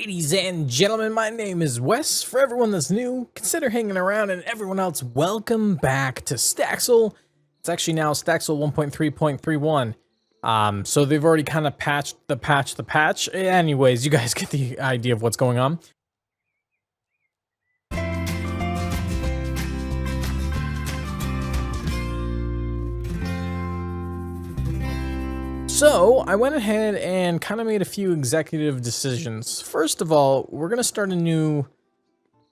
Ladies and gentlemen, my name is Wes. For everyone that's new, consider hanging around, and everyone else, welcome back to Staxel. It's actually now Staxel 1.3.31. So they've already kind of patched the patch. Anyways, you guys get the idea of what's going on. So, I went ahead and kind of made a few executive decisions. First of all, we're going to start a new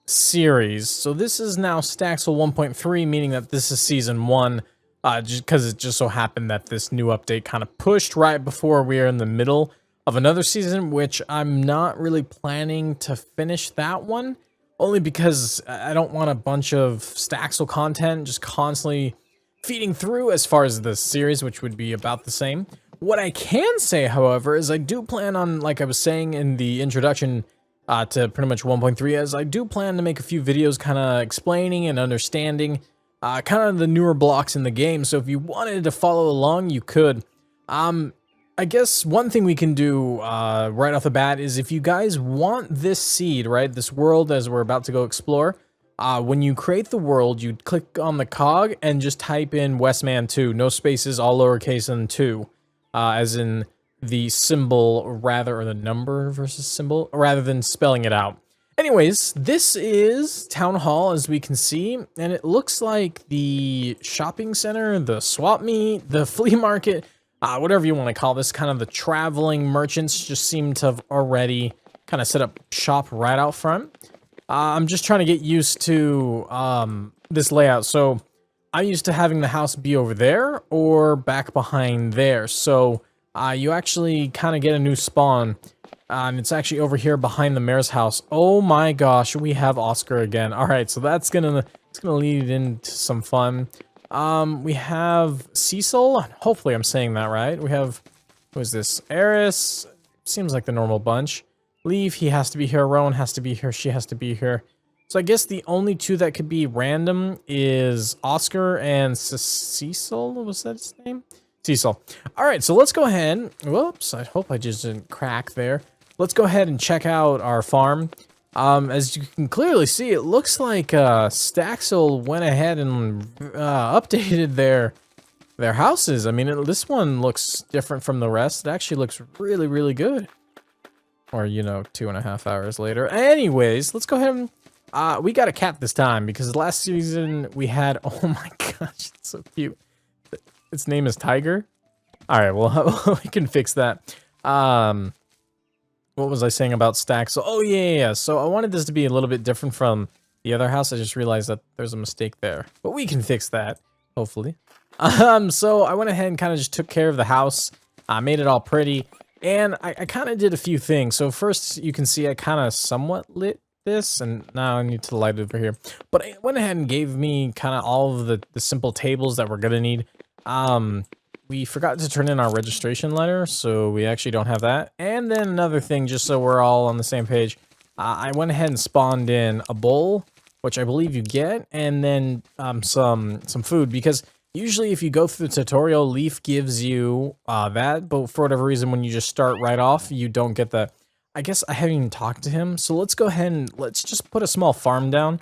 series. So this is now Staxel 1.3, meaning that this is Season 1, just because it just so happened that this new update kind of pushed right before we are in the middle of another season, which I'm not really planning to finish that one, only because I don't want a bunch of Staxel content just constantly feeding through as far as the series, which would be about the same. What I can say, however, is I do plan on, like I was saying in the introduction to pretty much 1.3, as I do plan to make a few videos kind of explaining and understanding kind of the newer blocks in the game. So if you wanted to follow along, you could. I guess one thing we can do right off the bat is if you guys want this seed, right, this world as we're about to go explore, when you create the world, you click on the cog and just type in Wesman2, no spaces, all lowercase and 2. As in the symbol rather, or the number versus symbol, rather than spelling it out. Anyways, this is Town Hall, as we can see, and it looks like the shopping center, the swap meet, the flea market, whatever you want to call this, kind of the traveling merchants just seem to have already kind of set up shop right out front. I'm just trying to get used to this layout, so I'm used to having the house be over there or back behind there. So you actually kind of get a new spawn. And it's actually over here behind the mayor's house. Oh my gosh, we have Oscar again. All right, so it's gonna lead into some fun. We have Cecil. Hopefully I'm saying that right. We have, who is this? Eris. Seems like the normal bunch. Leave, he has to be here. Rowan has to be here. She has to be here. So I guess the only two that could be random is Oscar and Cecil. Was that his name? Cecil. All right, so let's go ahead. Whoops, I hope I just didn't crack there. Let's go ahead and check out our farm. As you can clearly see, it looks like Staxel went ahead and updated their houses. I mean, this one looks different from the rest. It actually looks really, really good. Or, you know, 2.5 hours later. Anyways, let's go ahead and we got a cat this time, because last season we had, oh my gosh, it's so cute. Its name is Tiger. All right, well, we can fix that. What was I saying about Staxel? Oh, yeah. So I wanted this to be a little bit different from the other house. I just realized that there's a mistake there, but we can fix that, hopefully. So I went ahead and kind of just took care of the house. I made it all pretty, and I kind of did a few things. So first, you can see I kind of somewhat lit this, and now I need to light it over here. But it went ahead and gave me kind of all of the simple tables that we're gonna need. We forgot to turn in our registration letter, so we actually don't have that. And then another thing, just so we're all on the same page, I went ahead and spawned in a bowl, which I believe you get, and then some food, because usually if you go through the tutorial, Leaf gives you that, but for whatever reason, when you just start right off, you don't get that. I guess I haven't even talked to him, so let's go ahead and let's just put a small farm down,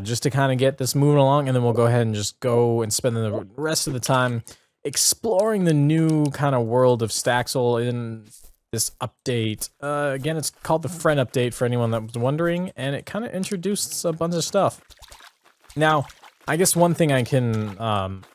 just to kind of get this moving along, and then we'll go ahead and just go and spend the rest of the time exploring the new kind of world of Staxel in this update. Again, it's called the Friend Update for anyone that was wondering, and it kind of introduced a bunch of stuff. Now, I guess one thing I can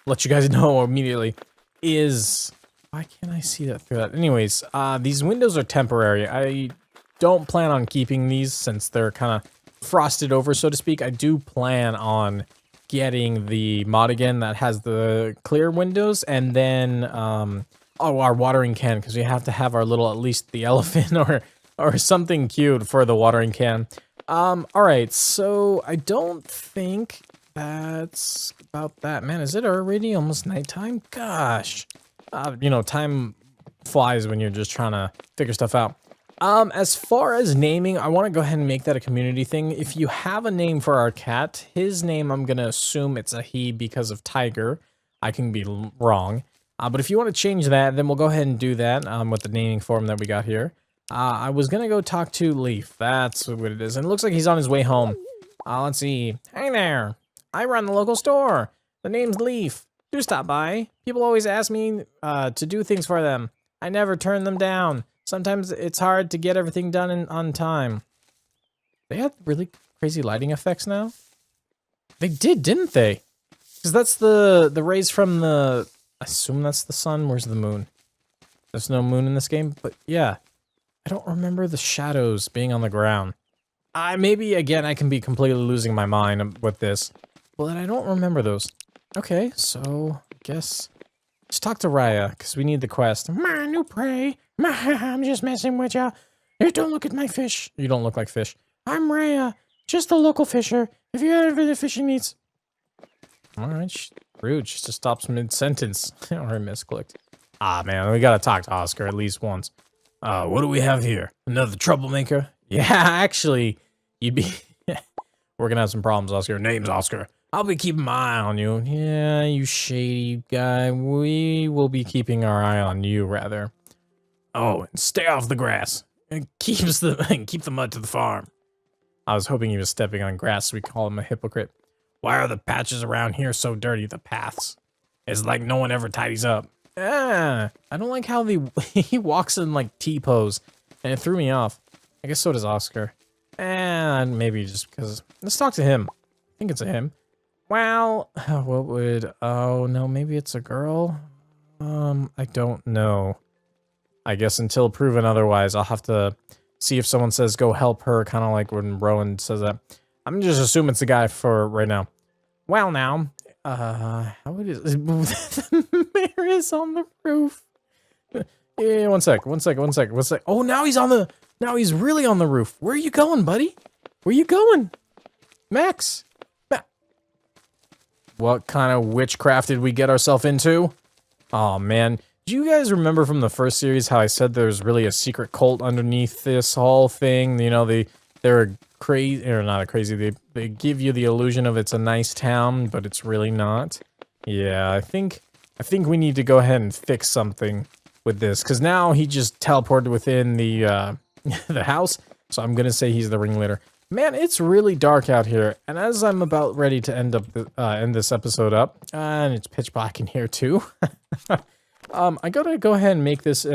let you guys know immediately is... Why can't I see that through that? Anyways, these windows are temporary. I don't plan on keeping these since they're kind of frosted over, so to speak. I do plan on getting the mod again that has the clear windows, and then our watering can, because we have to have our little, at least the elephant or something cute for the watering can. All right, so I don't think that's about that. Man, is it already almost nighttime? Gosh. You know, time flies when you're just trying to figure stuff out. As far as naming, I want to go ahead and make that a community thing. If you have a name for our cat, his name, I'm going to assume it's a he because of Tiger. I can be wrong. But if you want to change that, then we'll go ahead and do that with the naming form that we got here. I was gonna go talk to Leaf. That's what it is. And it looks like he's on his way home. Let's see. Hey there. I run the local store. The name's Leaf. Do stop by. People always ask me to do things for them. I never turn them down. Sometimes it's hard to get everything done on time. They had really crazy lighting effects now? They did, didn't they? Because that's the rays from the... I assume that's the sun. Where's the moon? There's no moon in this game, but yeah. I don't remember the shadows being on the ground. Maybe, again, I can be completely losing my mind with this. But I don't remember those. Okay, so... I guess... Just talk to Raya, because we need the quest. My new prey. I'm just messing with ya. You don't look at my fish. You don't look like fish. I'm Raya. Just a local fisher. If you have any fishing needs... Alright, rude. She just stops mid-sentence. Or I misclicked. Man, we gotta talk to Oscar at least once. What do we have here? Another troublemaker? Yeah, actually, you'd be... We're gonna have some problems, Oscar. Name's Oscar. I'll be keeping my eye on you. Yeah, you shady guy. We will be keeping our eye on you, rather. Oh, and stay off the grass. And keep the mud to the farm. I was hoping he was stepping on grass, so we call him a hypocrite. Why are the patches around here so dirty, the paths? It's like no one ever tidies up. I don't like how he walks in like T-pose, and it threw me off. I guess so does Oscar. And maybe just because... Let's talk to him. I think it's a him. Well, what would... Oh, no, maybe it's a girl? I don't know. I guess until proven otherwise, I'll have to see if someone says go help her, kind of like when Rowan says that. I'm just assuming it's a guy for right now. Well, now... how it is... The mayor is on the roof. Yeah, one sec. Oh, now he's on the... Now he's really on the roof. Where are you going, buddy? Where you going? Max? What kind of witchcraft did we get ourselves into? Oh, man. Do you guys remember from the first series how I said there's really a secret cult underneath this whole thing? You know, they're crazy, or not crazy, they give you the illusion of it's a nice town, but it's really not. Yeah, I think we need to go ahead and fix something with this, because now he just teleported within the the house, so I'm gonna say he's the ringleader. Man, it's really dark out here, and as I'm about ready to end this episode up, and it's pitch black in here too. I gotta go ahead and make this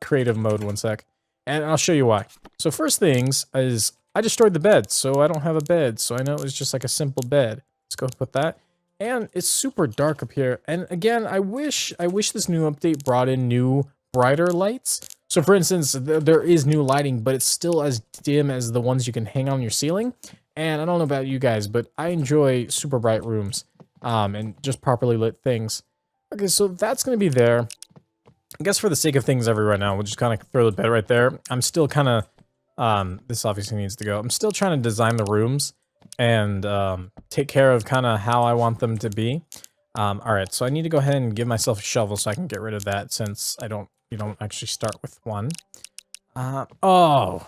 creative mode 1 sec, and I'll show you why. So first things is I destroyed the bed, so I don't have a bed, so I know it was just like a simple bed. Let's go put that. And it's super dark up here, and again, I wish this new update brought in new brighter lights. So for instance, there is new lighting, but it's still as dim as the ones you can hang on your ceiling. And I don't know about you guys, but I enjoy super bright rooms, and just properly lit things. Okay, so that's gonna be there. I guess for the sake of things right now, we'll just kind of throw the bed right there. I'm still kind of, this obviously needs to go. I'm still trying to design the rooms and take care of kind of how I want them to be. Alright, so I need to go ahead and give myself a shovel so I can get rid of that, since you don't actually start with one. Oh.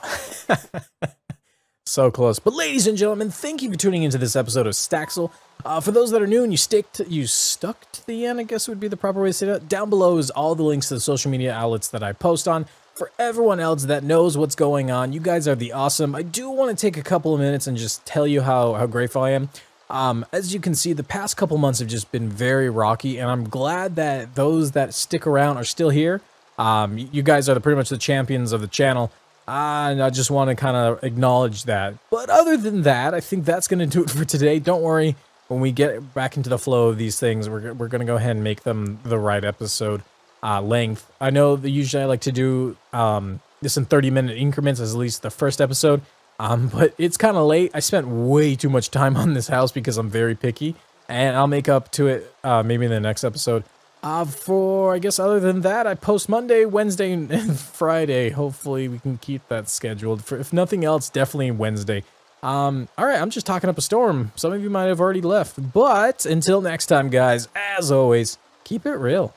So close. But ladies and gentlemen, thank you for tuning into this episode of Staxel. For those that are new and you stuck to the end, I guess would be the proper way to say that. Down below is all the links to the social media outlets that I post on. For everyone else that knows what's going on, you guys are the awesome. I do want to take a couple of minutes and just tell you how grateful I am. As you can see, the past couple months have just been very rocky, and I'm glad that those that stick around are still here. You guys are pretty much the champions of the channel, and I just want to kind of acknowledge that. But other than that, I think that's going to do it for today. Don't worry, when we get back into the flow of these things, we're going to go ahead and make them the right episode length. I know that usually I like to do this in 30-minute increments, as at least the first episode. But it's kind of late. I spent way too much time on this house because I'm very picky, and I'll make up to it maybe in the next episode. I guess other than that, I post Monday, Wednesday, and Friday. Hopefully we can keep that scheduled. If nothing else, definitely Wednesday. Alright, I'm just talking up a storm. Some of you might have already left. But until next time, guys, as always, keep it real.